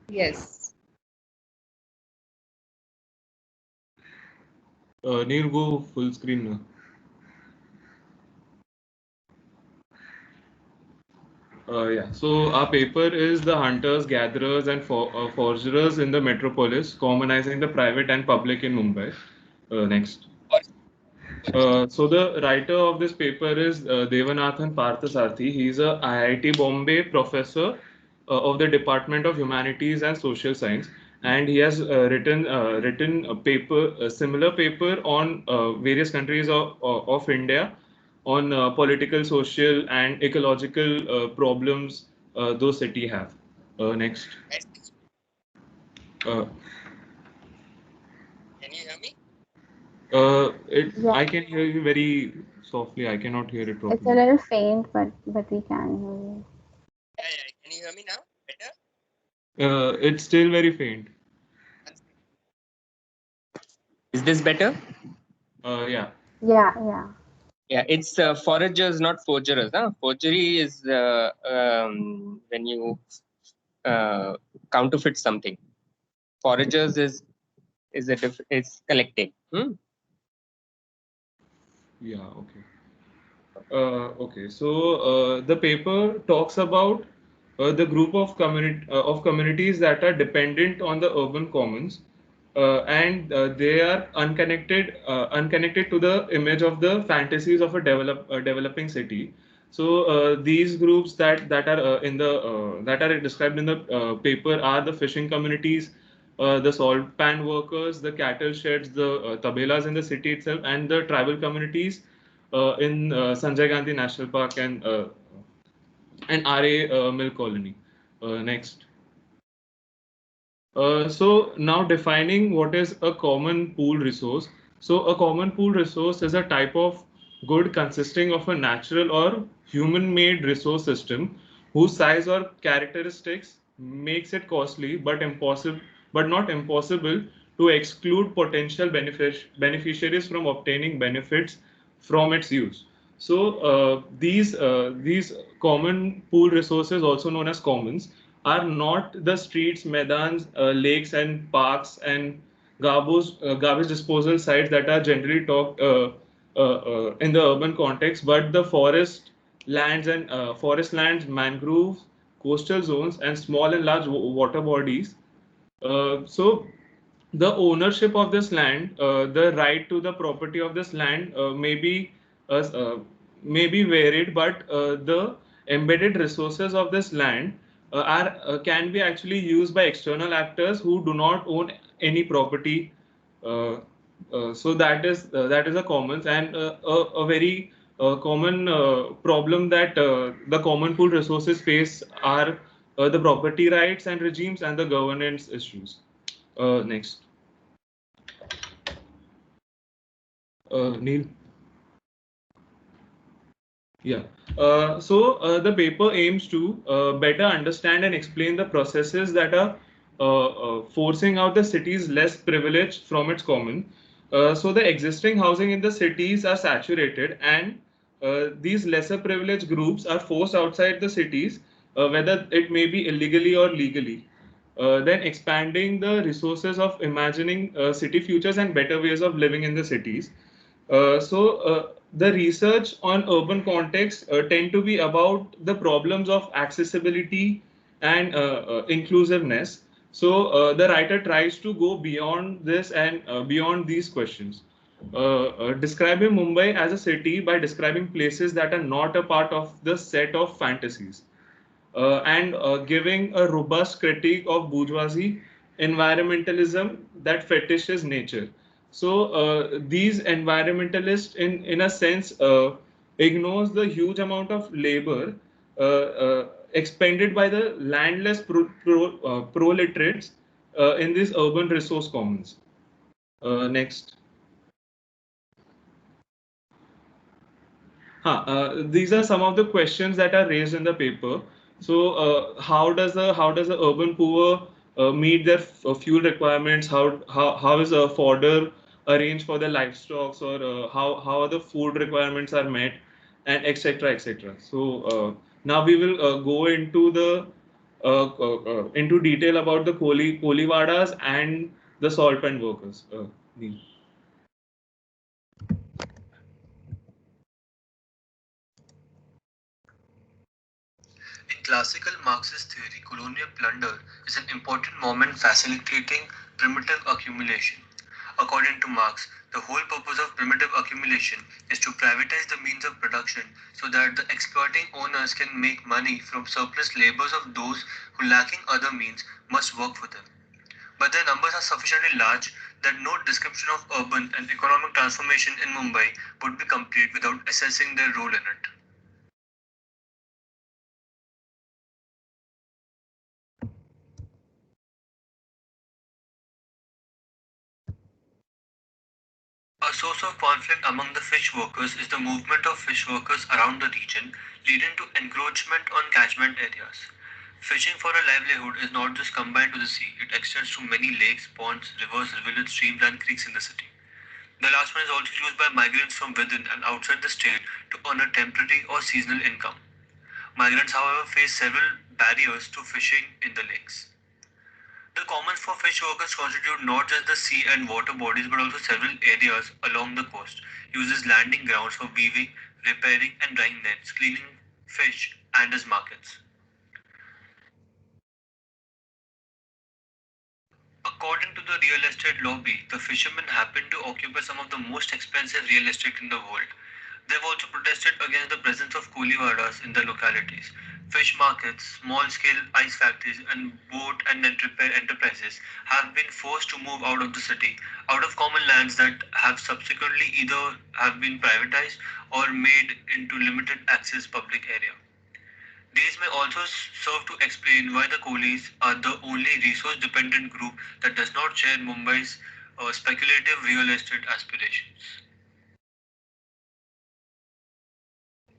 Yes. Neil, go full screen now. Yeah, so our paper is the hunters, gatherers, and foragers in the metropolis, commonizing the private and public in Mumbai. Next. So the writer of this paper is Devanathan Parthasarthi. He's a IIT Bombay professor of the Department of Humanities and Social Science, and he has written a similar paper on various countries of India on political, social, and ecological problems those city have. Next. Uh, Yeah, I can hear you very softly. I cannot hear it it's a properly. little faint, but we can hear you. It's still very faint. Is this better? Yeah. Yeah, yeah. Yeah, it's foragers, not forgerers. Huh? Forgery is when you counterfeit something. Foragers is collecting. Yeah. Okay. Okay. So the paper talks about the group of communities that are dependent on the urban commons, and they are unconnected to the image of the fantasies of a developing city. So these groups that are described in the paper are the fishing communities, the salt pan workers, the cattle sheds, the tabelas in the city itself, and the tribal communities in Sanjay Gandhi National Park and RA Mill Colony. Next. So now defining what is a common pool resource. So a common pool resource is a type of good consisting of a natural or human-made resource system whose size or characteristics makes it costly but not impossible to exclude potential beneficiaries from obtaining benefits from its use. So these common pool resources, also known as commons, are not the streets, medans, lakes, and parks and garbage disposal sites that are generally talked in the urban context, but the forest lands, mangroves, coastal zones, and small and large water bodies. So the ownership of this land, the right to the property of this land uh, uh, may be varied, but the embedded resources of this land are can be actually used by external actors who do not own any property. Uh, so that is a commons and a very common problem that the common pool resources face are the property rights and regimes and the governance issues. Next. Neil. Yeah. The paper aims to better understand and explain the processes that are forcing out the cities less privileged from its common. So the existing housing in the cities are saturated, and these lesser privileged groups are forced outside the cities, whether it may be illegally or legally. Then expanding the resources of imagining city futures and better ways of living in the cities. The research on urban context tend to be about the problems of accessibility and inclusiveness. So the writer tries to go beyond this and beyond these questions. Describing Mumbai as a city by describing places that are not a part of the set of fantasies, and giving a robust critique of bourgeoisie environmentalism that fetishes nature. So these environmentalists, in a sense, ignores the huge amount of labor expended by the landless proletariats in these urban resource commons. Next. These are some of the questions that are raised in the paper. So, how does the urban poor meet their fuel requirements? How is a fodder arranged for the livestock, or how are the food requirements are met, and etc. etc. So now we will go into the into detail about the Koliwadas and the salt pan workers. Neil. In classical Marxist theory, colonial plunder is an important moment facilitating primitive accumulation. According to Marx, the whole purpose of primitive accumulation is to privatize the means of production so that the exploiting owners can make money from surplus labors of those who, lacking other means, must work for them. But their numbers are sufficiently large that no description of urban and economic transformation in Mumbai would be complete without assessing their role in it. A source of conflict among the fish workers is the movement of fish workers around the region, leading to encroachment on catchment areas. Fishing for a livelihood is not just confined to the sea, it extends to many lakes, ponds, rivers, rivulets, streams, and creeks in the city. The last one is also used by migrants from within and outside the state to earn a temporary or seasonal income. Migrants, however, face several barriers to fishing in the lakes. The commons for fish workers constitute not just the sea and water bodies but also several areas along the coast, uses landing grounds for weaving, repairing and drying nets, cleaning fish and as markets. According to the real estate lobby, the fishermen happen to occupy some of the most expensive real estate in the world. They have also protested against the presence of Koliwadas in the localities. Fish markets, small-scale ice factories, and boat and net repair enterprises have been forced to move out of the city, out of common lands that have subsequently either have been privatized or made into limited access public area. These may also serve to explain why the Kohlis are the only resource-dependent group that does not share Mumbai's speculative real estate aspirations.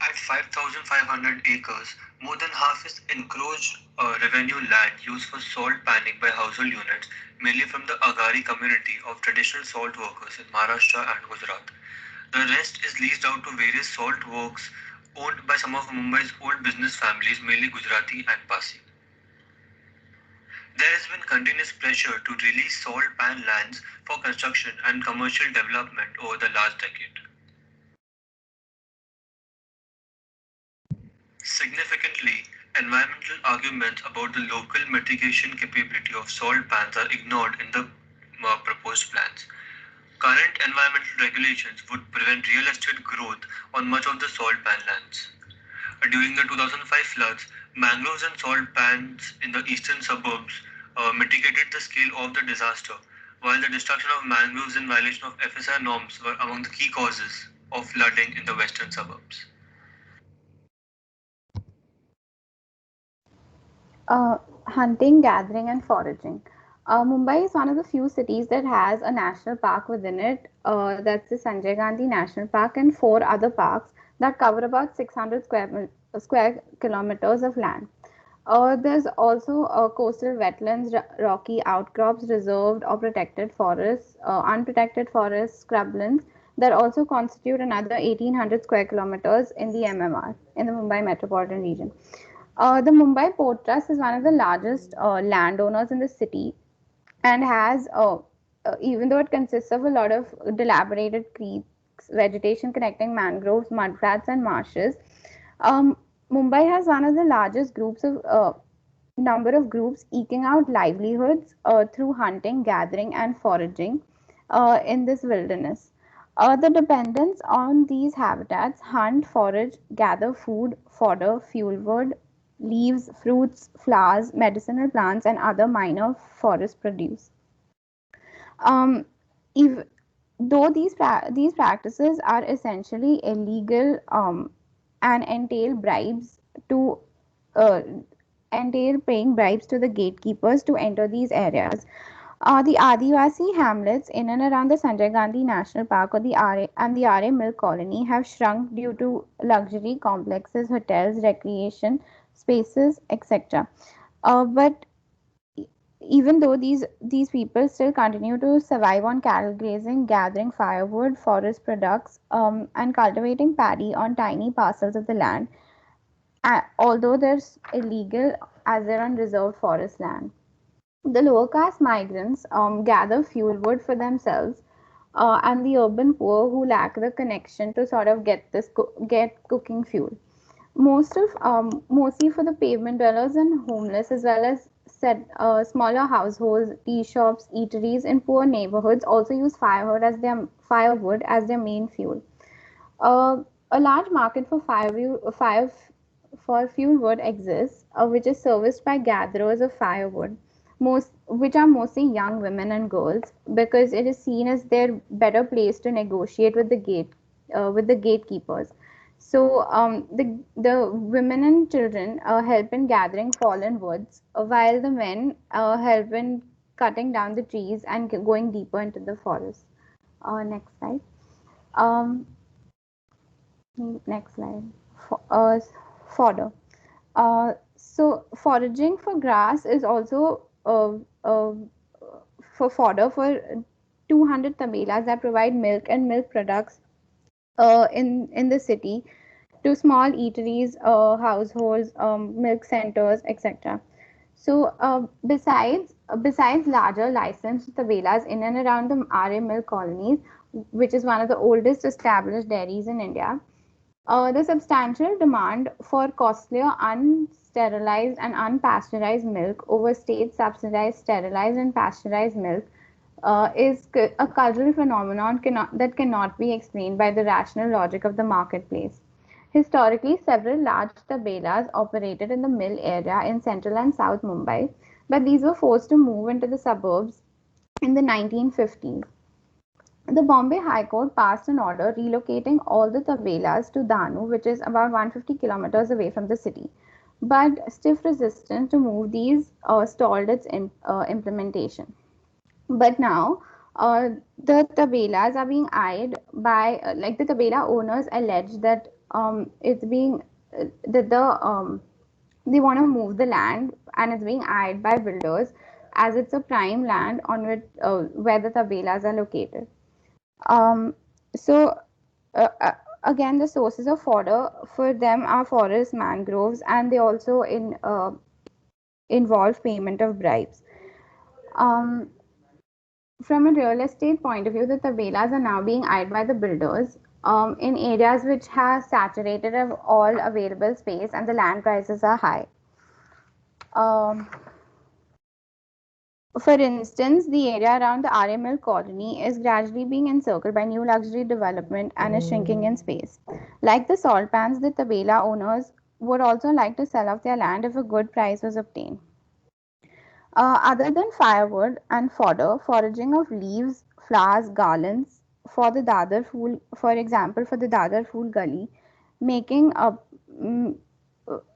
At 5,500 acres, more than half is encroached revenue land used for salt panning by household units, mainly from the Agari community of traditional salt workers in Maharashtra and Gujarat. The rest is leased out to various salt works owned by some of Mumbai's old business families, mainly Gujarati and Pasi. There has been continuous pressure to release salt pan lands for construction and commercial development over the last decade. Significantly, environmental arguments about the local mitigation capability of salt pans are ignored in the proposed plans. Current environmental regulations would prevent real estate growth on much of the salt pan lands. During the 2005 floods, mangroves and salt pans in the eastern suburbs mitigated the scale of the disaster, while the destruction of mangroves in violation of FSI norms were among the key causes of flooding in the western suburbs. Hunting, gathering, and foraging. Mumbai is one of the few cities that has a national park within it. That's the Sanjay Gandhi National Park and four other parks that cover about 600 square kilometers of land. There's also coastal wetlands, rocky outcrops, reserved or protected forests, unprotected forests, scrublands that also constitute another 1800 square kilometers in the MMR, in the Mumbai metropolitan region. The Mumbai Port Trust is one of the largest landowners in the city and has, even though it consists of a lot of dilapidated creeks, vegetation connecting mangroves, mudflats, and marshes, um, Mumbai has one of the largest groups of number of groups eking out livelihoods through hunting, gathering, and foraging in this wilderness. The dependence on these habitats hunt, forage, gather food, fodder, fuel wood, leaves, fruits, flowers, medicinal plants, and other minor forest produce. Um, if, though these practices are essentially illegal and to uh, entail paying bribes to the gatekeepers to enter these areas. The Adivasi hamlets in and around the Sanjay Gandhi National Park or the RA and the RA Mill Colony have shrunk due to luxury complexes, hotels, recreation spaces, etc. But even though these people still continue to survive on cattle grazing, gathering firewood, forest products, and cultivating paddy on tiny parcels of the land, although there's illegal as they're on reserved forest land. The lower caste migrants gather fuel wood for themselves, and the urban poor who lack the connection to sort of get cooking fuel. Mostly for the pavement dwellers and homeless, as well as smaller households, tea shops, eateries in poor neighborhoods also use firewood as their main fuel. A large market for fuel wood exists, which is serviced by gatherers of firewood, which are mostly young women and girls, because it is seen as their better place to negotiate with the gatekeepers. So the women and children help in gathering fallen woods, while the men help in cutting down the trees and going deeper into the forest. Next slide. Um, Next slide. Fodder. So foraging for grass is also for fodder for 200 tabelas that provide milk and milk products in the city to small eateries, households, milk centers, etc. So besides larger licensed tabelas in and around the RA milk colonies, which is one of the oldest established dairies in India, the substantial demand for costlier unsterilized and unpasteurized milk over state subsidized sterilized and pasteurized milk is a cultural phenomenon that cannot be explained by the rational logic of the marketplace. Historically, several large tabelas operated in the mill area in central and south Mumbai, but these were forced to move into the suburbs in the 1950s. The Bombay High Court passed an order relocating all the tabelas to Danu, which is about 150 kilometers away from the city. But stiff resistance to move these stalled its implementation. But now, the tabelas are being eyed by, like the tabela owners allege that it's being that they want to move the land, and it's being eyed by builders as it's a prime land on which where the tabelas are located. Um, so again, the sources of fodder for them are forests, mangroves, and they also involve payment of bribes. Um, from a real estate point of view, the tabelas are now being eyed by the builders in areas which have saturated of all available space and the land prices are high. Um, For instance, the area around the RML colony is gradually being encircled by new luxury development and is shrinking in space. Like the salt pans, the tabela owners would also like to sell off their land if a good price was obtained. Other than firewood and fodder, foraging of leaves, flowers, garlands for the Dadar Phool, for example, for the Dadar Phool Gully, making up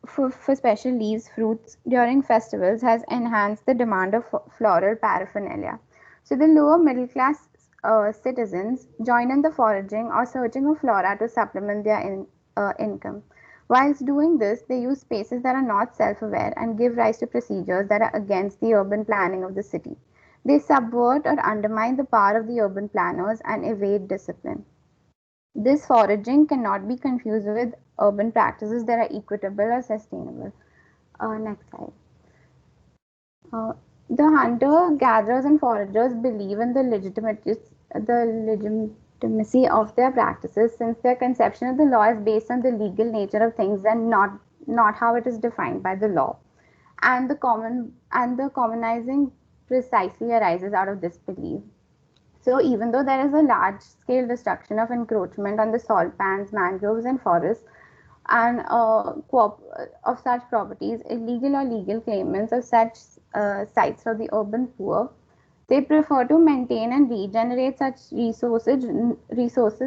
for special leaves, fruits during festivals has enhanced the demand of floral paraphernalia. So the lower middle class citizens join in the foraging or searching of flora to supplement their income. Whilst doing this, they use spaces that are not self aware and give rise to procedures that are against the urban planning of the city. They subvert or undermine the power of the urban planners and evade discipline. This foraging cannot be confused with urban practices that are equitable or sustainable. Next slide. Uh, the hunter gatherers and foragers believe in the legitimacy of their practices, since their conception of the law is based on the legal nature of things and not how it is defined by the law. And the commonizing precisely arises out of this belief. So even though there is a large scale destruction of encroachment on the salt pans, mangroves, and forests, and of such properties, illegal or legal claimants of such sites for the urban poor, they prefer to maintain and regenerate such resources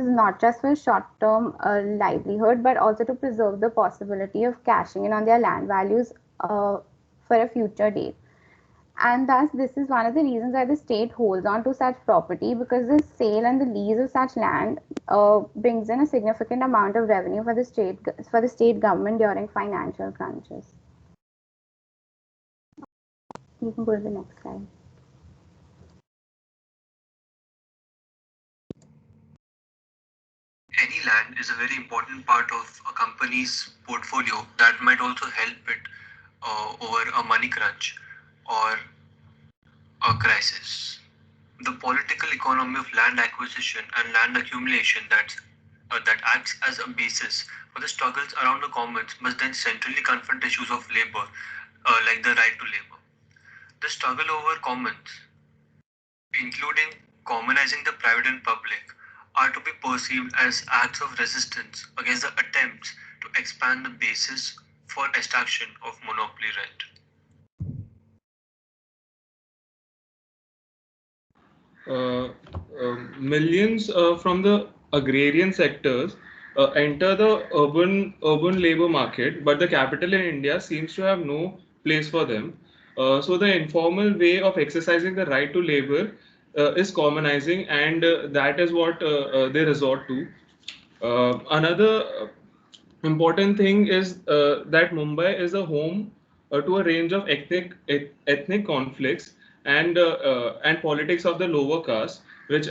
not just for short-term livelihood, but also to preserve the possibility of cashing in on their land values for a future date. And thus, this is one of the reasons why the state holds on to such property, because the sale and the lease of such land brings in a significant amount of revenue for the state government during financial crunches. You can go to the next slide. Any land is a very important part of a company's portfolio that might also help it over a money crunch or a crisis. The political economy of land acquisition and land accumulation that acts as a basis for the struggles around the commons must then centrally confront issues of labor, like the right to labor. The struggle over commons, including commonizing the private and public, are to be perceived as acts of resistance against the attempts to expand the basis for extraction of monopoly rent. Millions from the agrarian sectors enter the urban labor market, but the capital in India seems to have no place for them. So the informal way of exercising the right to labor is commonizing, and that is what they resort to. Another important thing is that Mumbai is a home to a range of ethnic conflicts and politics of the lower caste, which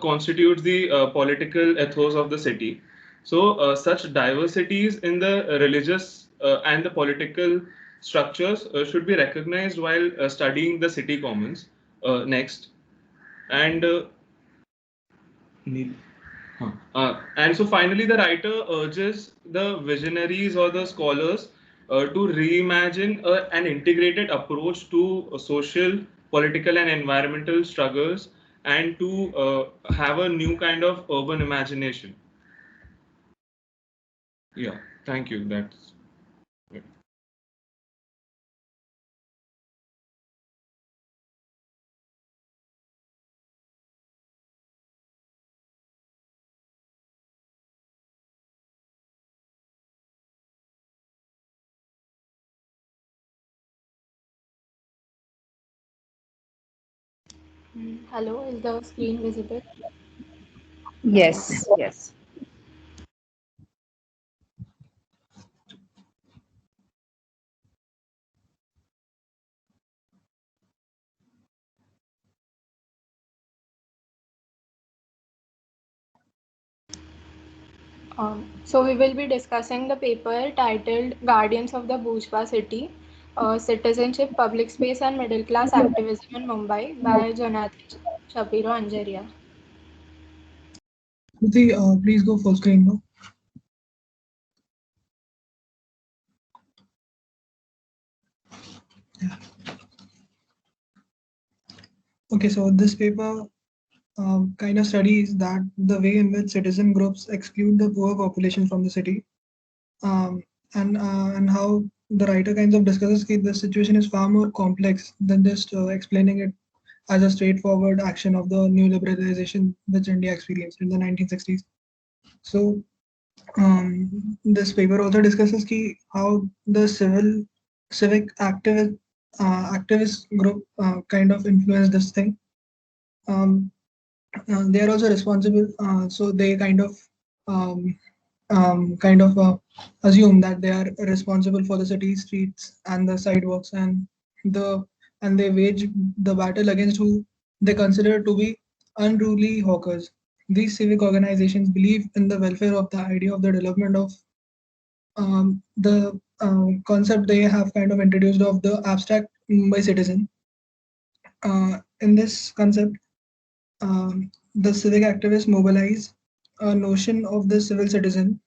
constitutes the political ethos of the city. So such diversities in the religious and the political structures should be recognized while studying the city commons. Next, and Neil. And so finally, the writer urges the visionaries or the scholars to reimagine an integrated approach to social, political, and environmental struggles and to have a new kind of urban imagination. Yeah, thank you. That's it. Hello, is the screen visible? Yes, yes. So we will be discussing the paper titled Guardians of the Bourgeois City, Citizenship, Public Space and Middle Class Activism in Mumbai by Jonathan Shapiro Angeria. Shruti, please go full screen now. Yeah. Okay, so this paper kind of studies that the way in which citizen groups exclude the poor population from the city, um, and how the writer kind of discusses that the situation is far more complex than just explaining it as a straightforward action of the new liberalization which India experienced in the 1960s. So this paper also discusses how the civic activist group kind of influenced this thing. Um, they are also responsible, so they um, kind of assume that they are responsible for the city streets and the sidewalks the and they wage the battle against who they consider to be unruly hawkers. These civic organizations believe in the welfare of the idea of the development of the concept they have kind of introduced of the abstract Mumbai citizen. In this concept, the civic activists mobilize a notion of the civil citizen,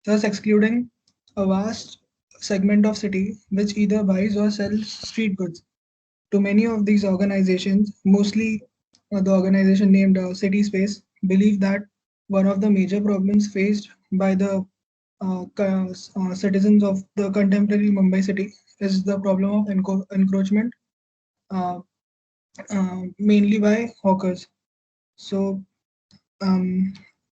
thus excluding a vast segment of city which either buys or sells street goods. To many of these organizations, mostly the organization named City Space, believe that one of the major problems faced by the citizens of the contemporary Mumbai city is the problem of encroachment, uh, mainly by hawkers. So, um,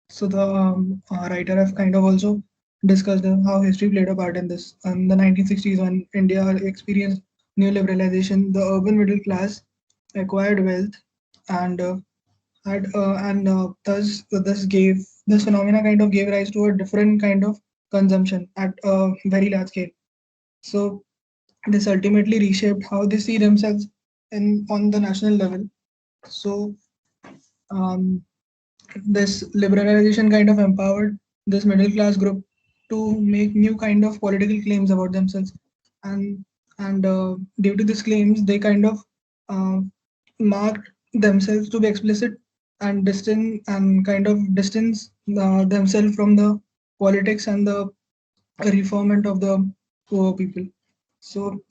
so the writer have kind of also discussed how history played a part in this. In the 1960s, when India experienced new liberalization, the urban middle class acquired wealth and had and thus gave this phenomena kind of gave rise to a different kind of consumption at a very large scale. So this ultimately reshaped how they see themselves in on the national level. So um, this liberalization kind of empowered this middle class group to make new kind of political claims about themselves, and and due to these claims, they kind of marked themselves to be explicit and distance themselves from the politics and the reformment of the poor people. So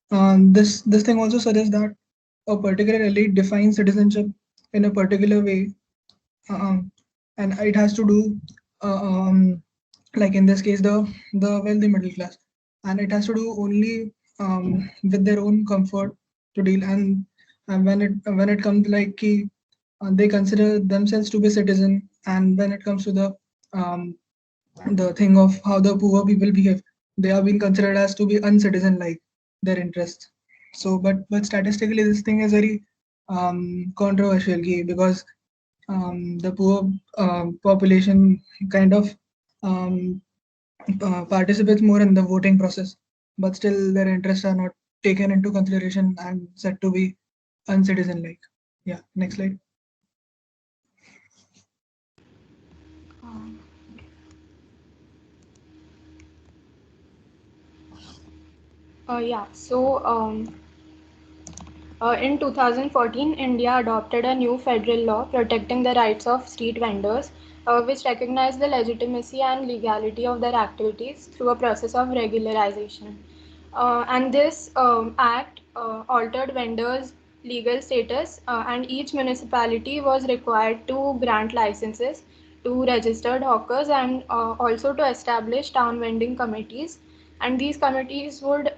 this thing also suggests that a particular elite defines citizenship in a particular way, um, and it has to do, like in this case, the wealthy middle class, and it has to do only with their own comfort to deal. And when it comes like they consider themselves to be citizen, and when it comes to the thing of how the poor people behave, they are being considered as to be uncitizen like their interests. So, but statistically, this thing is very controversial because the poor population kind of um, participates more in the voting process, but still their interests are not taken into consideration and said to be uncitizen like. Yeah, next slide. Yeah, so in 2014, India adopted a new federal law protecting the rights of street vendors, which recognized the legitimacy and legality of their activities through a process of regularization. And this act altered vendors' legal status, and each municipality was required to grant licenses to registered hawkers and also to establish town vending committees, and these committees would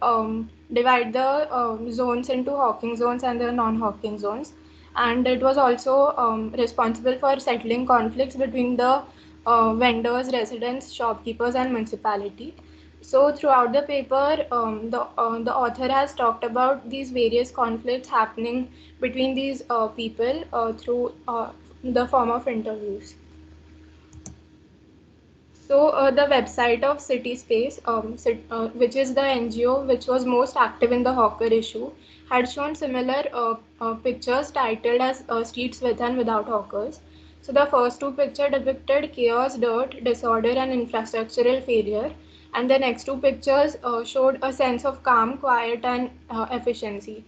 divide the zones into hawking zones and the non-hawking zones, and it was also responsible for settling conflicts between the vendors, residents, shopkeepers, and municipality. So throughout the paper, the author has talked about these various conflicts happening between these people through the form of interviews. So the website of CitySpace, which is the NGO which was most active in the hawker issue, had shown similar pictures titled as Streets with and Without Hawkers. So the first two pictures depicted chaos, dirt, disorder, and infrastructural failure, and the next two pictures showed a sense of calm, quiet, and efficiency.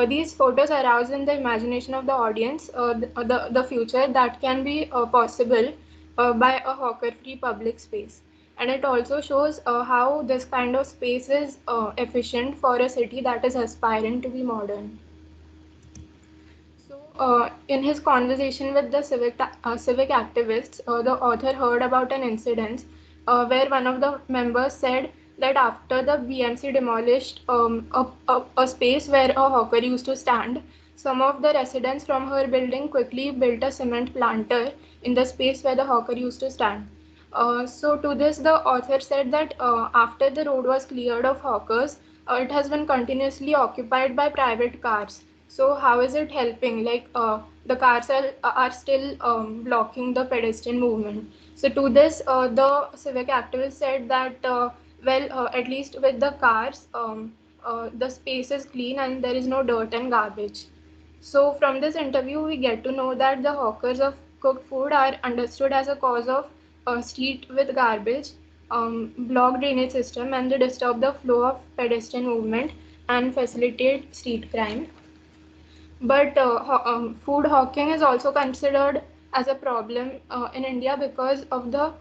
These photos arouse in the imagination of the audience the future that can be possible by a hawker-free public space. And it also shows how this kind of space is efficient for a city that is aspiring to be modern. So, in his conversation with the civic activists, the author heard about an incident where one of the members said that after the BMC demolished a space where a hawker used to stand, some of the residents from her building quickly built a cement planter in the space where the hawker used to stand. So to this, the author said that after the road was cleared of hawkers, it has been continuously occupied by private cars. So how is it helping? Like the cars are still blocking the pedestrian movement. So to this, the civic activist said that at least with the cars, the space is clean and there is no dirt and garbage. So from this interview, we get to know that the hawkers of cooked food are understood as a cause of street with garbage, blocked drainage system, and they disturb the flow of pedestrian movement and facilitate street crime. But food hawking is also considered as a problem in India because of the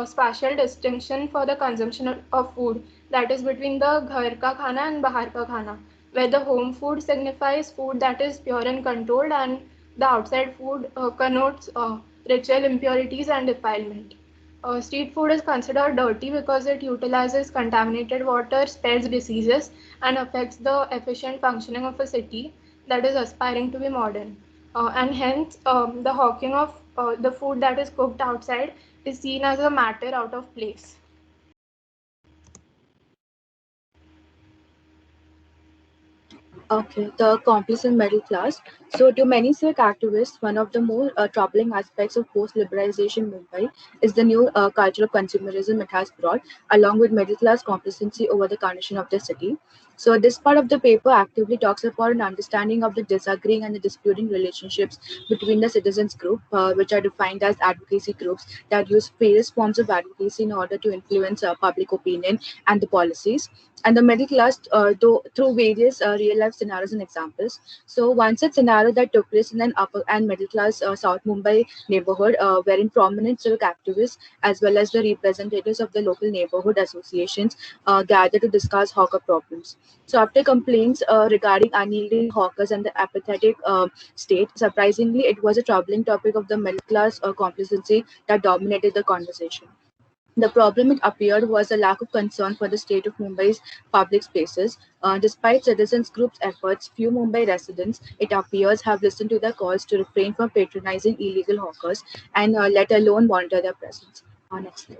spatial distinction for the consumption of food, that is between the ghar ka khana and bahar ka khana, where the home food signifies food that is pure and controlled, and the outside food connotes ritual impurities and defilement. Street food is considered dirty because it utilizes contaminated water, spreads diseases, and affects the efficient functioning of a city that is aspiring to be modern. And hence, the hawking of the food that is cooked outside is seen as a matter out of place. Okay, the complacent middle class. So, to many civic activists, one of the more troubling aspects of post-liberalization Mumbai is the new culture of consumerism it has brought, along with middle class complacency over the condition of the city. So, this part of the paper actively talks about an understanding of the disagreeing and the disputing relationships between the citizens group, which are defined as advocacy groups that use various forms of advocacy in order to influence public opinion and the policies, and the middle class though, through various real life scenarios and examples. So one such scenario that took place in an upper and middle class South Mumbai neighborhood, wherein prominent civic activists as well as the representatives of the local neighborhood associations gathered to discuss hawker problems. So after complaints regarding unyielding hawkers and the apathetic state, surprisingly, it was a troubling topic of the middle class complacency that dominated the conversation. The problem, it appeared, was a lack of concern for the state of Mumbai's public spaces. Despite citizens groups' efforts, few Mumbai residents, it appears, have listened to their calls to refrain from patronizing illegal hawkers and let alone monitor their presence. Next slide.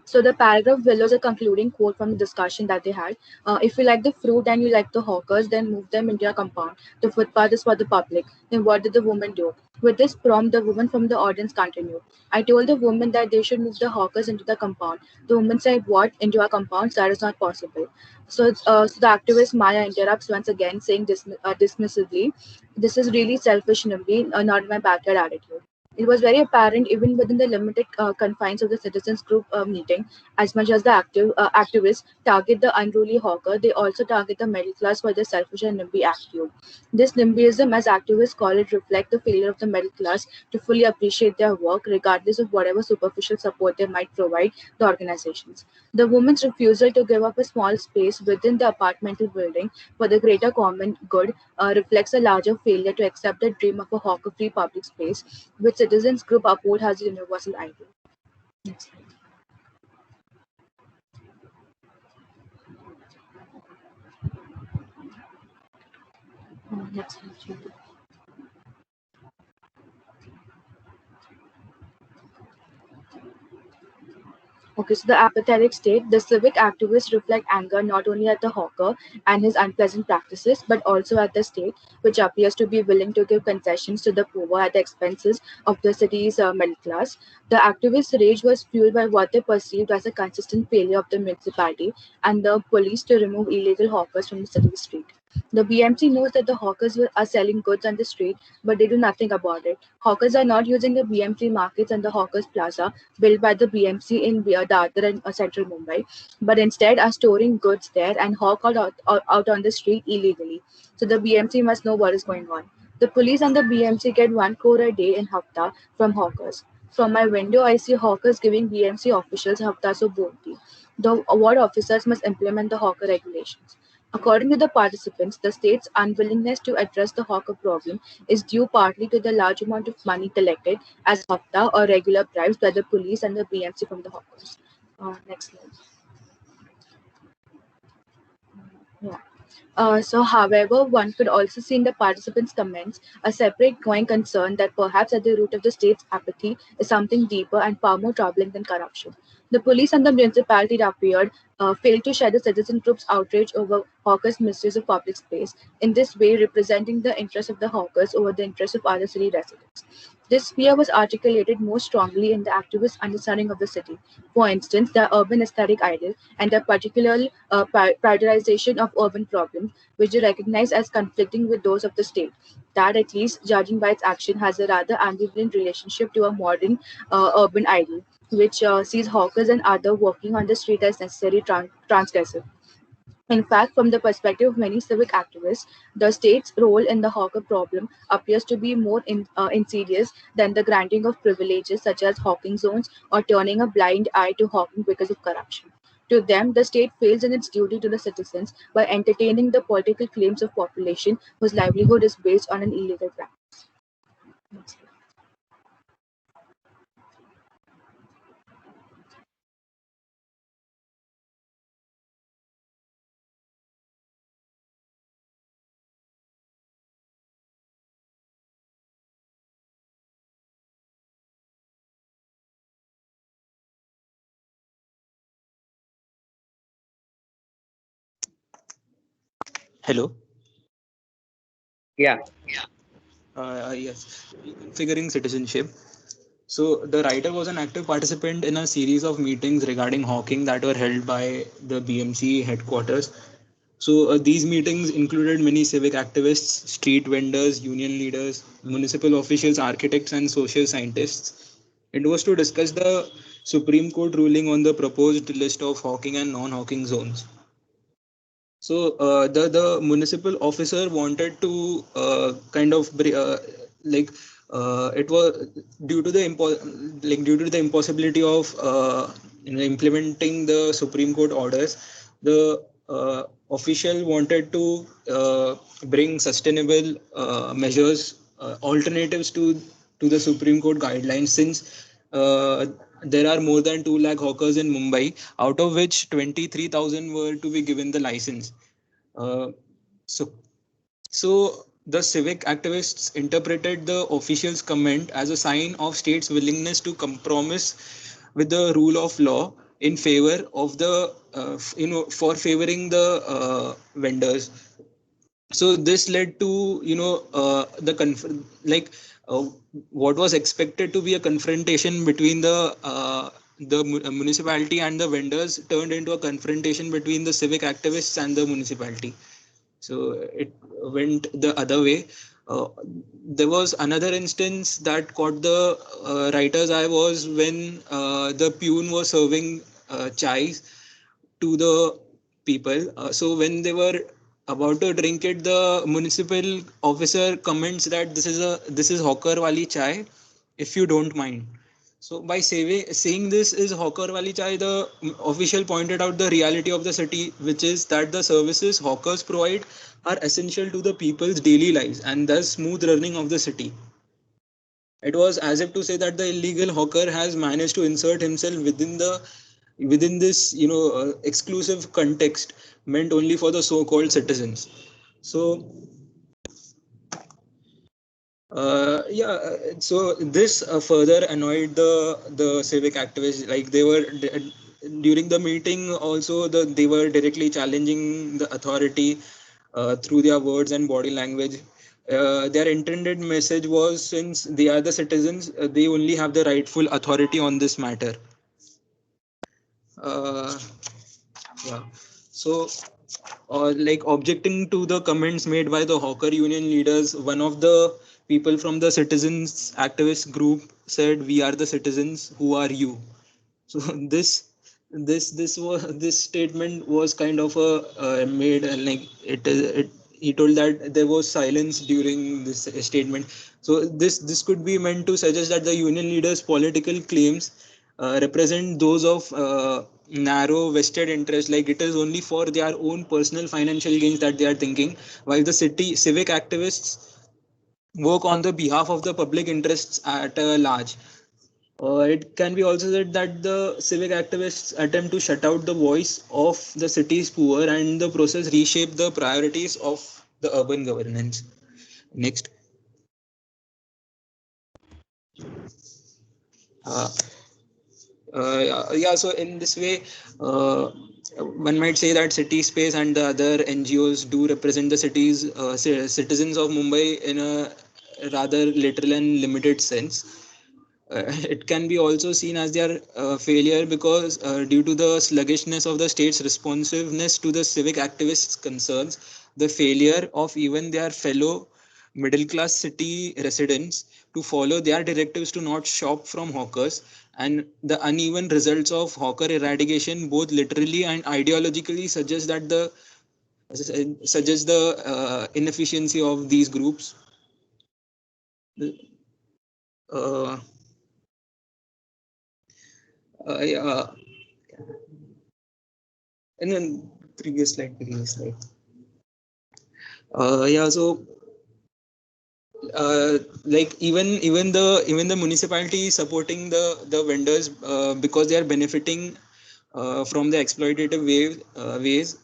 So the paragraph below is a concluding quote from the discussion that they had. If you like the fruit and you like the hawkers, then move them into your compound. The footpath is for the public. Then what did the woman do? With this prompt, the woman from the audience continued. I told the woman that they should move the hawkers into the compound. The woman said, what? Into our compounds? That is not possible. So the activist Maya interrupts once again, saying dismissively, this is really selfish, Nimbi, not my backyard attitude. It was very apparent, even within the limited confines of the citizens group meeting, as much as the activists target the unruly hawker, they also target the middle class for their selfish and NIMBY attitude. This NIMBYism, as activists call it, reflect the failure of the middle class to fully appreciate their work, regardless of whatever superficial support they might provide the organizations. The woman's refusal to give up a small space within the apartmental building for the greater common good reflects a larger failure to accept the dream of a hawker-free public space, which citizens group uphold as a universal ideal. Next slide. Next slide. Okay, so the apathetic state, the civic activists reflect anger not only at the hawker and his unpleasant practices, but also at the state, which appears to be willing to give concessions to the poor at the expenses of the city's middle class. The activists' rage was fueled by what they perceived as a consistent failure of the municipality and the police to remove illegal hawkers from the city street. The BMC knows that the hawkers are selling goods on the street, but they do nothing about it. Hawkers are not using the BMC markets and the Hawkers Plaza built by the BMC in Dadar and central Mumbai, but instead are storing goods there and hawk out on the street illegally. So the BMC must know what is going on. The police and the BMC get 1 crore a day in Hafta from hawkers. From my window, I see hawkers giving BMC officials Hafta so bonti. The ward officers must implement the hawker regulations. According to the participants, the state's unwillingness to address the hawker problem is due partly to the large amount of money collected as hafta or regular bribes by the police and the BMC from the hawkers. Next slide. Yeah. However, one could also see in the participants' comments a separate growing concern that perhaps at the root of the state's apathy is something deeper and far more troubling than corruption. The police and the municipality, it appeared, failed to share the citizen group's outrage over hawkers' misuse of public space, in this way representing the interests of the hawkers over the interests of other city residents. This fear was articulated most strongly in the activist understanding of the city. For instance, the urban aesthetic ideal and the particular prioritization of urban problems, which they recognize as conflicting with those of the state. That, at least judging by its action, has a rather ambivalent relationship to a modern urban ideal, which sees hawkers and other working on the street as necessary transgressive. In fact, from the perspective of many civic activists, the state's role in the hawker problem appears to be more insidious than the granting of privileges such as hawking zones or turning a blind eye to hawking because of corruption. To them, the state fails in its duty to the citizens by entertaining the political claims of population whose livelihood is based on an illegal practice. Hello. Yeah. Yes. Figuring citizenship. So the writer was an active participant in a series of meetings regarding hawking that were held by the BMC headquarters. So these meetings included many civic activists, street vendors, union leaders, municipal officials, architects, and social scientists. It was to discuss the Supreme Court ruling on the proposed list of hawking and non-hawking zones. So the municipal officer wanted to like it was due to the due to the impossibility of implementing the Supreme Court orders. The official wanted to bring sustainable measures, alternatives to the Supreme Court guidelines, since there are more than 2 lakh hawkers in Mumbai, out of which 23,000 were to be given the license. Uh, so, so the civic activists interpreted the official's comment as a sign of state's willingness to compromise with the rule of law in favor of the, for favoring the vendors. So this led to uh, what was expected to be a confrontation between the municipality and the vendors turned into a confrontation between the civic activists and the municipality. So it went the other way. There was another instance that caught the writer's eye was when the peon was serving chai to the people. So when they were about to drink it, the municipal officer comments that this is hawker wali chai, if you don't mind. So by saying this is hawker wali chai, the official pointed out the reality of the city, which is that the services hawkers provide are essential to the people's daily lives and thus smooth running of the city. It was as if to say that the illegal hawker has managed to insert himself within this exclusive context meant only for the so-called citizens. So so this further annoyed the civic activists. Like they were during the meeting also they were directly challenging the authority through their words and body language. Their intended message was, since they are the citizens, they only have the rightful authority on this matter. Uh, yeah. So, like objecting to the comments made by the hawker union leaders, one of the people from the citizens activist group said, "We are the citizens. Who are you?" So this statement was kind of a made like it. He told that there was silence during this statement. So this could be meant to suggest that the union leaders' political claims represent those of narrow vested interest. Like it is only for their own personal financial gains that they are thinking, while the city civic activists work on the behalf of the public interests at large. It can be also said that the civic activists attempt to shut out the voice of the city's poor and the process reshape the priorities of the urban governance. Next. Uh, so in this way, one might say that City Space and the other NGOs do represent the city's citizens of Mumbai in a rather literal and limited sense. It can be also seen as their failure because due to the sluggishness of the state's responsiveness to the civic activists' concerns, the failure of even their fellow middle class city residents to follow their directives to not shop from hawkers, and the uneven results of hawker eradication both literally and ideologically suggest the inefficiency of these groups. uh, yeah, and then previous slide. So like even the municipality is supporting the vendors because they are benefiting from the exploitative ways,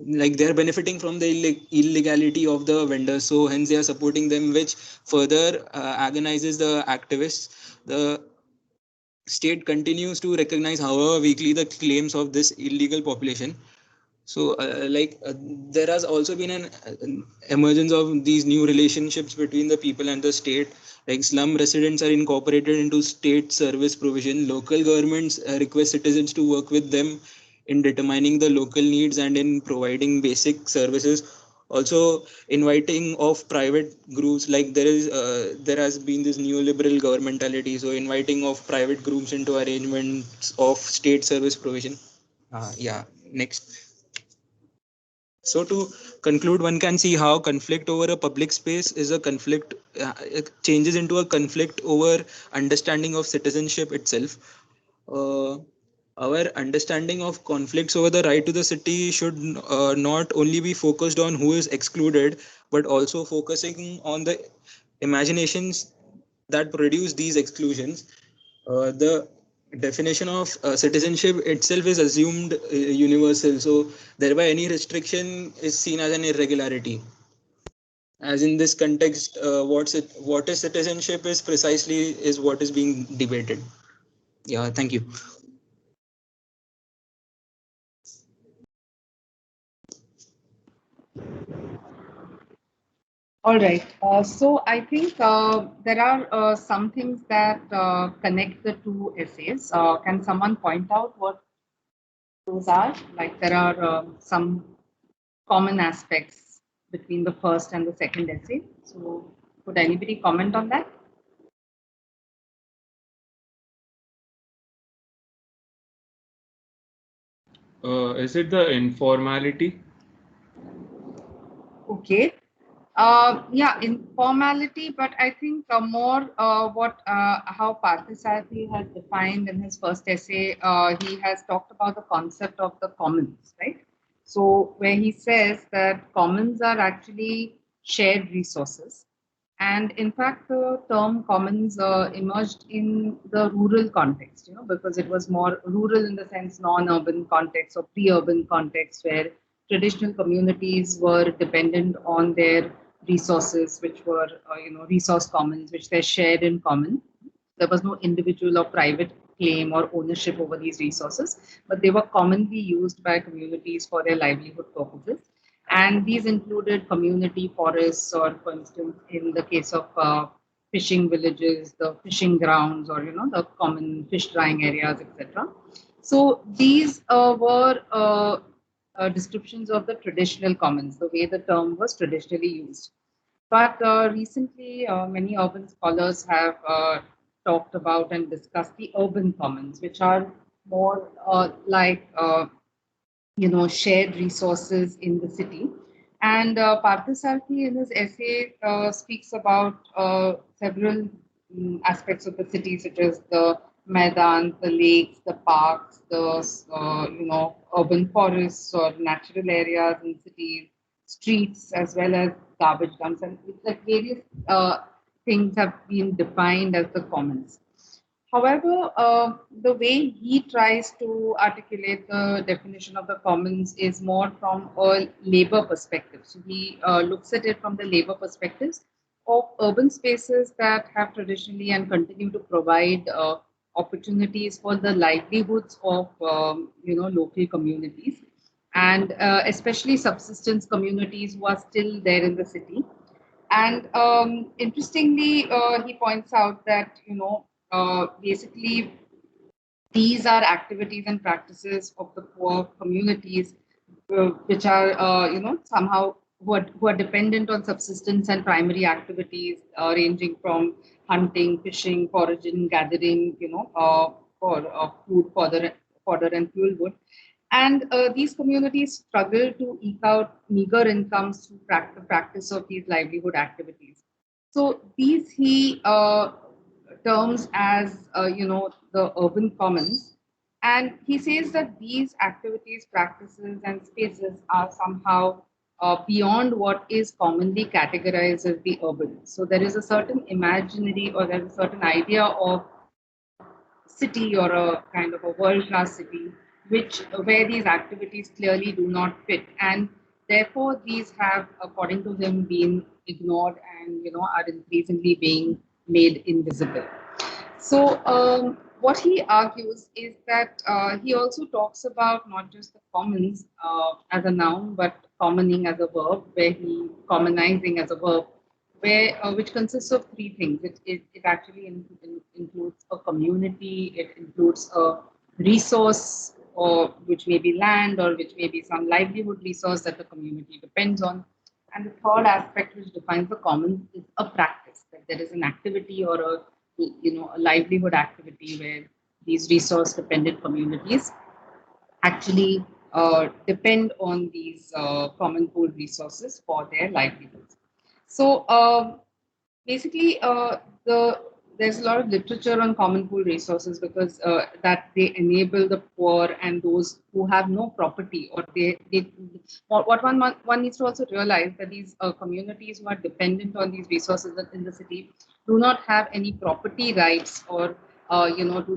like they are benefiting from the illegality of the vendors, so hence they are supporting them, which further agonizes the activists. The state continues to recognize, however weakly, the claims of this illegal population. So, there has also been an emergence of these new relationships between the people and the state. Like slum residents are incorporated into state service provision. Local governments request citizens to work with them in determining the local needs and in providing basic services. Also, inviting of private groups, like there has been this neoliberal governmentality. So, inviting of private groups into arrangements of state service provision. Yeah. Next. So to conclude, one can see how conflict over a public space is a conflict, it changes into a conflict over understanding of citizenship itself. Uh, our understanding of conflicts over the right to the city should not only be focused on who is excluded, but also focusing on the imaginations that produce these exclusions. The definition of citizenship itself is assumed universal, so thereby any restriction is seen as an irregularity. As in this context, what is citizenship is precisely is what is being debated. Yeah, thank you. All right. So I think there are some things that connect the two essays. Can someone point out what those are? Like there are some common aspects between the first and the second essay. So could anybody comment on that? Is it the informality? Okay. Yeah, informality, but I think more how Parthasarathy has defined in his first essay. He has talked about the concept of the commons, right? So where he says that commons are actually shared resources, and in fact, the term commons emerged in the rural context, because it was more rural in the sense non-urban context or pre-urban context where traditional communities were dependent on their resources, which were, resource commons, which they shared in common. There was no individual or private claim or ownership over these resources, but they were commonly used by communities for their livelihood purposes. And these included community forests, or for instance, in the case of fishing villages, the fishing grounds, or the common fish drying areas, etc. So these were descriptions of the traditional commons, the way the term was traditionally used. But recently, many urban scholars have talked about and discussed the urban commons, which are more shared resources in the city. And Parthasarathy in his essay speaks about several aspects of the city, such as the Maidans, the lakes, the parks, the urban forests or natural areas in cities, streets, as well as garbage dumps, and it's like various things have been defined as the commons. However, the way he tries to articulate the definition of the commons is more from a labor perspective. So he looks at it from the labor perspectives of urban spaces that have traditionally and continue to provide opportunities for the livelihoods of local communities, and especially subsistence communities who are still there in the city. And interestingly, he points out that basically these are activities and practices of the poor communities, which are somehow who are dependent on subsistence and primary activities, ranging from hunting, fishing, foraging, gathering, for food, fodder and fuel wood. And these communities struggle to eke out meager incomes through the practice of these livelihood activities. So these he terms as the urban commons, and he says that these activities, practices, and spaces are somehow beyond what is commonly categorized as the urban. So there is a certain imaginary, or there's a certain idea of city, or a kind of a world-class city, which where these activities clearly do not fit, and therefore these have, according to him, been ignored and are increasingly being made invisible. So what he argues is that he also talks about not just the commons as a noun, but commoning as a verb, where he commonizing as a verb, where which consists of three things. It actually includes a community, it includes a resource, or which may be land, or which may be some livelihood resource that the community depends on. And the third aspect, which defines the commons, is a practice, that there is an activity or a livelihood activity where these resource dependent communities actually depend on these common pool resources for their livelihoods. So basically, there's a lot of literature on common pool resources, because that they enable the poor and those who have no property, or what one needs to also realize, that these communities who are dependent on these resources in the city do not have any property rights, or do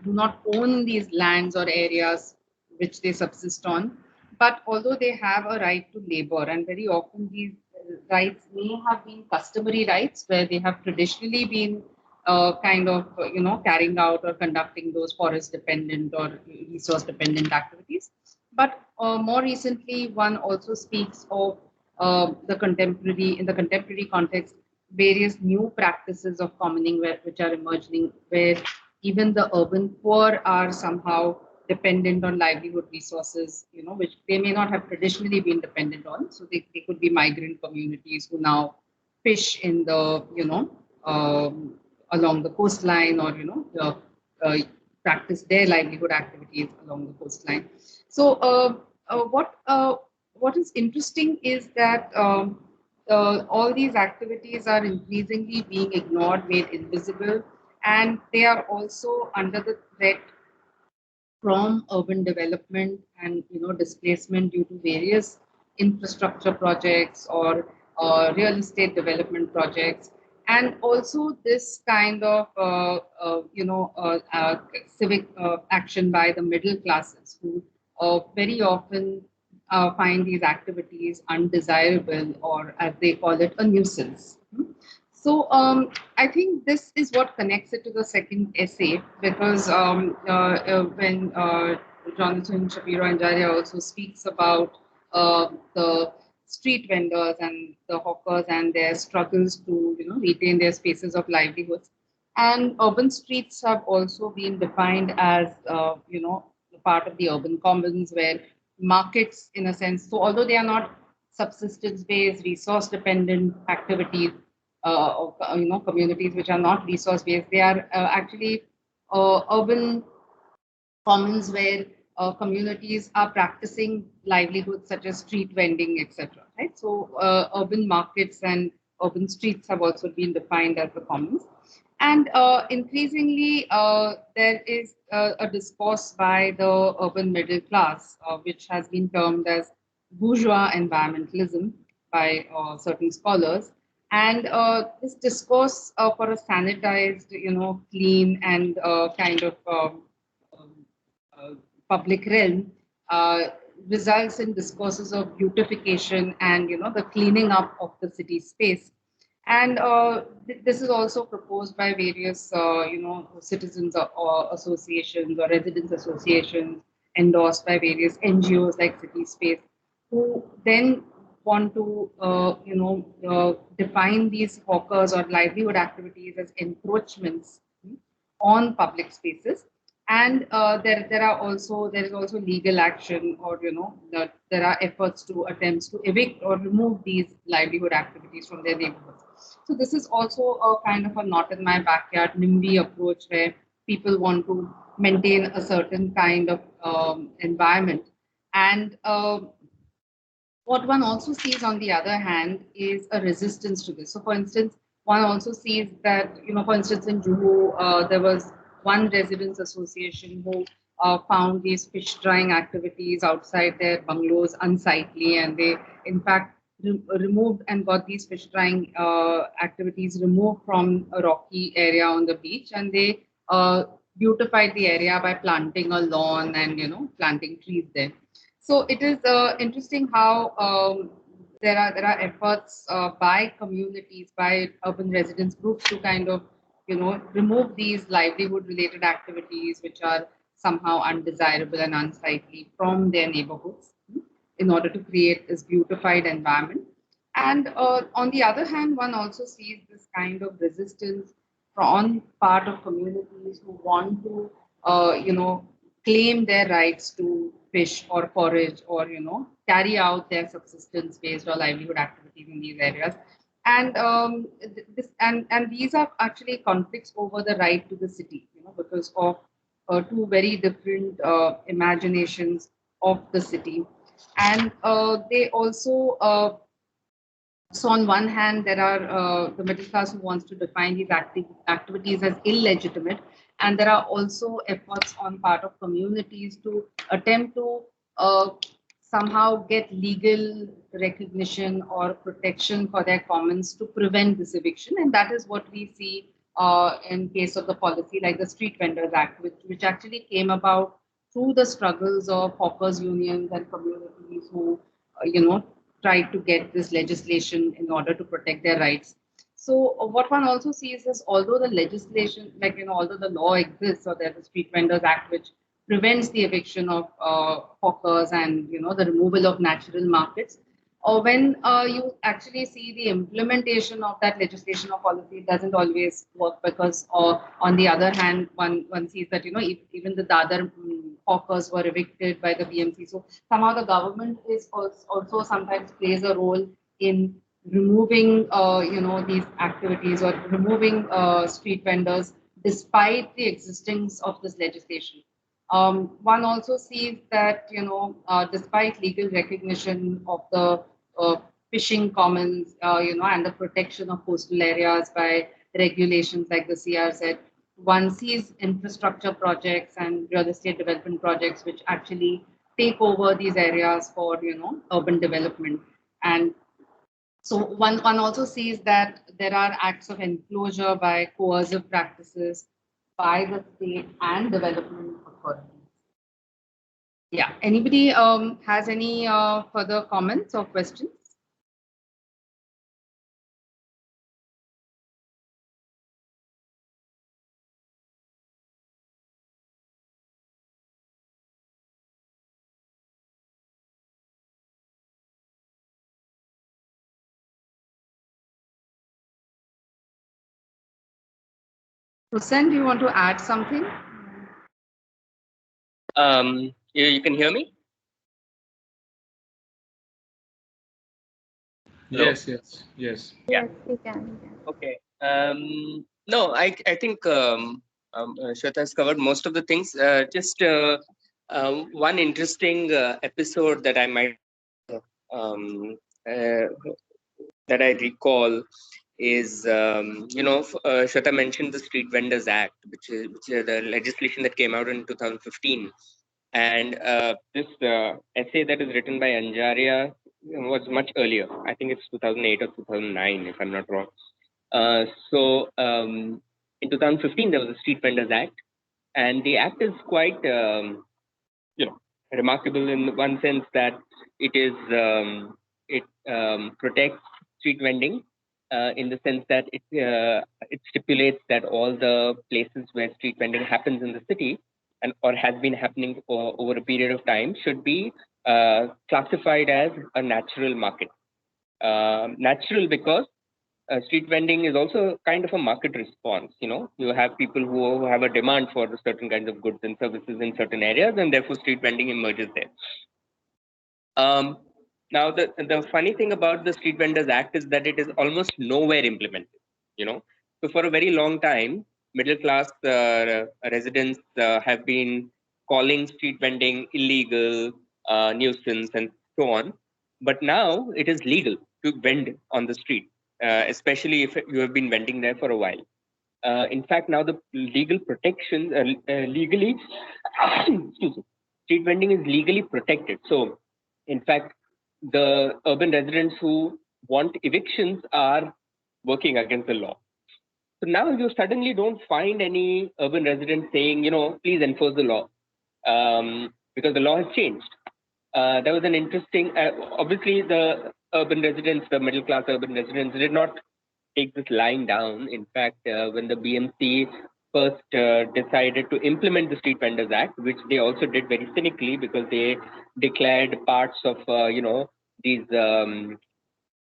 not own these lands or areas which they subsist on. But although they have a right to labor, and very often these rights may have been customary rights, where they have traditionally been carrying out or conducting those forest dependent or resource dependent activities. But more recently, one also speaks of in the contemporary context, various new practices of commoning which are emerging, where even the urban poor are somehow dependent on livelihood resources, which they may not have traditionally been dependent on. So they could be migrant communities who now fish in the, along the coastline, or, practice their livelihood activities along the coastline. So what is interesting is that all these activities are increasingly being ignored, made invisible, and they are also under the threat from urban development and displacement due to various infrastructure projects or real estate development projects, and also this kind of civic action by the middle classes, who very often find these activities undesirable, or as they call it, a nuisance. So I think this is what connects it to the second essay, because when Jonathan Shapiro Anjaria also speaks about the street vendors and the hawkers and their struggles to retain their spaces of livelihoods, and urban streets have also been defined as part of the urban commons, where markets, in a sense, so although they are not subsistence based, resource dependent activities, communities which are not resource based, they are actually urban commons, where communities are practicing livelihoods such as street vending, etc. Right? So urban markets and urban streets have also been defined as the commons. And increasingly, there is a discourse by the urban middle class, which has been termed as bourgeois environmentalism by certain scholars. And this discourse for a sanitized, clean and kind of public realm results in discourses of beautification and the cleaning up of the city space. And this is also proposed by various citizens or associations or residents associations, endorsed by various NGOs like City Space, who then want to define these hawkers or livelihood activities as encroachments on public spaces. And there is also legal action, or there are efforts to attempts to evict or remove these livelihood activities from their neighborhoods. So this is also a kind of a not in my backyard NIMBY approach, where people want to maintain a certain kind of environment. And what one also sees, on the other hand, is a resistance to this. So for instance, one also sees that, for instance, in Juhu, there was one residents association who found these fish drying activities outside their bungalows unsightly, and they in fact removed and got these fish drying activities removed from a rocky area on the beach, and they beautified the area by planting a lawn and planting trees there. So it is interesting how there are efforts by communities, by urban residents groups, to kind of remove these livelihood-related activities which are somehow undesirable and unsightly from their neighborhoods in order to create this beautified environment. And on the other hand, one also sees this kind of resistance on part of communities who want to, claim their rights to fish or forage or, carry out their subsistence-based or livelihood activities in these areas. And and these are actually conflicts over the right to the city, because of two very different imaginations of the city. And they also so on one hand, there are the middle class who wants to define these activities as illegitimate, and there are also efforts on part of communities to attempt to somehow get legal recognition or protection for their commons to prevent this eviction. And that is what we see in case of the policy like the Street Vendors Act, which actually came about through the struggles of hawkers unions and communities who, tried to get this legislation in order to protect their rights. So what one also sees is, although the legislation, although the law exists, or there's the Street Vendors Act, which prevents the eviction of hawkers and the removal of natural markets, or when you actually see the implementation of that legislation or policy, it doesn't always work, because on the other hand, one sees that even the Dadar hawkers were evicted by the BMC. So somehow the government is also sometimes plays a role in removing these activities or removing street vendors despite the existence of this legislation. One also sees that despite legal recognition of the fishing commons, and the protection of coastal areas by regulations like the CRZ, one sees infrastructure projects and real estate development projects which actually take over these areas for urban development. And so one also sees that there are acts of enclosure by coercive practices by the state and development authorities. Yeah, anybody has any further comments or questions? Hussain, do you want to add something? You can hear me? Hello? Yes. Yeah. Yes, we can. Okay. No, I think Shweta has covered most of the things. Just one interesting episode that I might that I recall is Shweta mentioned the Street Vendors Act, which is the legislation that came out in 2015, and this essay that is written by Anjaria was much earlier. I think it's 2008 or 2009, if I'm not wrong. So in 2015 there was a Street Vendors Act, and the act is quite remarkable in one sense that it protects street vending in the sense that it stipulates that all the places where street vending happens in the city or has been happening over a period of time should be classified as a natural market. Natural because street vending is also kind of a market response. You have people who have a demand for certain kinds of goods and services in certain areas, and therefore street vending emerges there. Now, the funny thing about the Street Vendors Act is that it is almost nowhere implemented. So for a very long time, middle class residents have been calling street vending illegal, nuisance, and so on. But now it is legal to vend on the street, especially if you have been vending there for a while. In fact, now the legal protection, legally, excuse me, street vending is legally protected. So, in fact, the urban residents who want evictions are working against the law. So now you suddenly don't find any urban residents saying, please enforce the law, because the law has changed. There was an interesting, obviously the urban residents, the middle class urban residents did not take this line down. In fact, when the BMC first decided to implement the Street Vendors Act, which they also did very cynically because they declared parts of these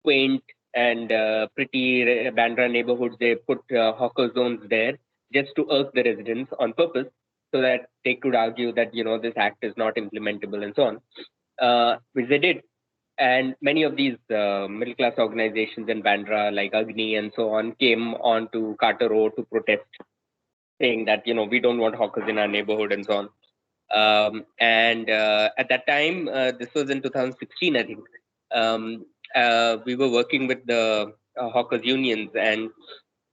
quaint and pretty Bandra neighborhoods. They put hawker zones there just to irk the residents on purpose, so that they could argue that this act is not implementable and so on, which they did. And many of these middle class organizations in Bandra, like Agni and so on, came on to Carter Road to protest, saying that we don't want hawkers in our neighborhood and so on. And at that time, this was in 2016, I think. We were working with the hawkers unions, and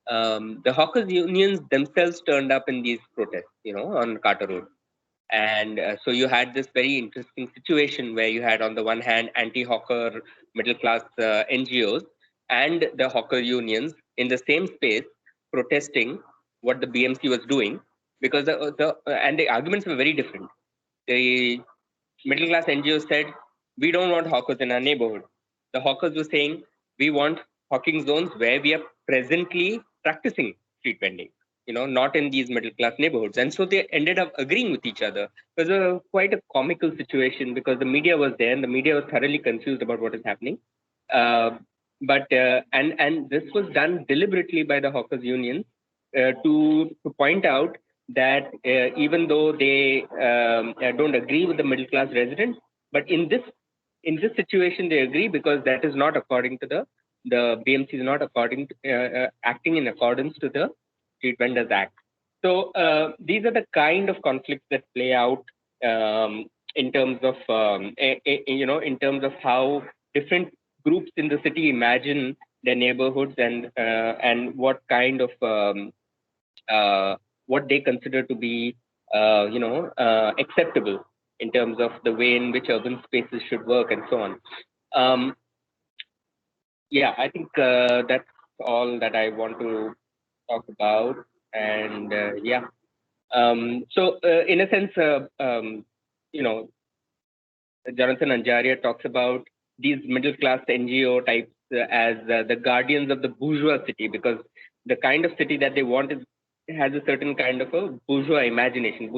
the hawkers unions themselves turned up in these protests, on Carter Road. And so you had this very interesting situation where you had, on the one hand, anti-hawker middle-class NGOs and the hawker unions in the same space protesting what the BMC was doing, because and the arguments were very different. The middle-class NGOs said, we don't want hawkers in our neighborhood. The hawkers were saying, we want hawking zones where we are presently practicing street vending, not in these middle-class neighborhoods. And so they ended up agreeing with each other. It was quite a comical situation because the media was there and the media was thoroughly confused about what is happening. But this was done deliberately by the hawkers union to point out that even though they don't agree with the middle class residents, but in this situation they agree, because that is not according to the BMC is not according to, acting in accordance to the Street Vendors Act. So these are the kind of conflicts that play out in terms of in terms of how different groups in the city imagine their neighborhoods, and what kind of what they consider to be acceptable in terms of the way in which urban spaces should work and so on. Yeah, I think that's all that I want to talk about. And yeah, so in a sense, Jonathan Anjaria talks about these middle class NGO types as the guardians of the bourgeois city, because the kind of city that they want has a certain kind of a bourgeois imagination.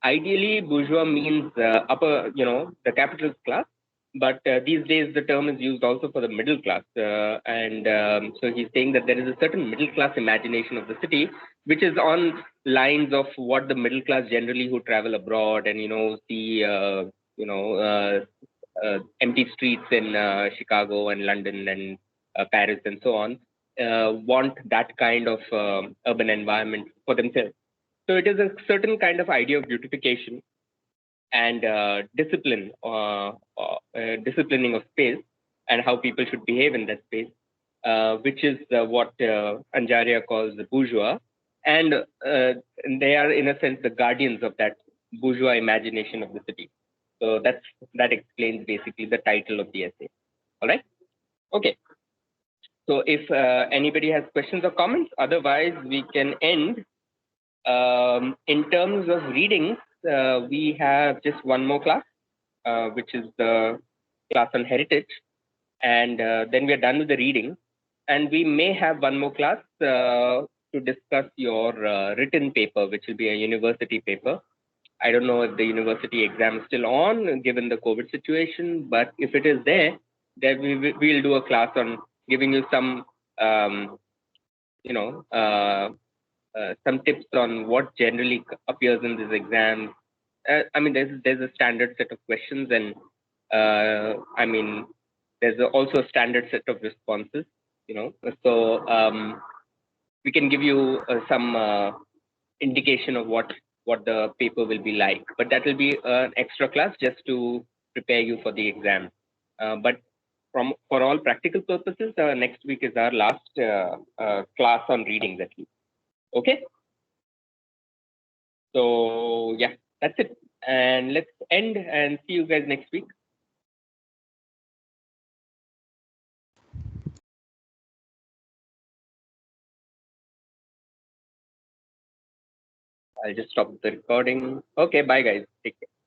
Ideally, bourgeois means upper, the capitalist class. But these days, the term is used also for the middle class. So he's saying that there is a certain middle class imagination of the city, which is on lines of what the middle class generally who travel abroad and, see, empty streets in Chicago and London and Paris and so on, want that kind of urban environment for themselves. So it is a certain kind of idea of beautification and discipline, disciplining of space and how people should behave in that space, which is what Anjaria calls the bourgeois. And they are, in a sense, the guardians of that bourgeois imagination of the city. So that explains basically the title of the essay. All right. Okay. So if anybody has questions or comments, otherwise we can end. In terms of readings, we have just one more class, which is the class on heritage. And then we are done with the reading. And we may have one more class to discuss your written paper, which will be a university paper. I don't know if the university exam is still on, given the COVID situation, but if it is there, then we'll do a class on giving you some, some tips on what generally appears in this exam. I mean, there's a standard set of questions, and I mean, there's also a standard set of responses. So we can give you some indication of what the paper will be like, but that will be an extra class just to prepare you for the exam. But for all practical purposes, next week is our last class on readings at least. Okay. So yeah, that's it. And let's end and see you guys next week. I'll just stop the recording. Okay, bye guys. Take care.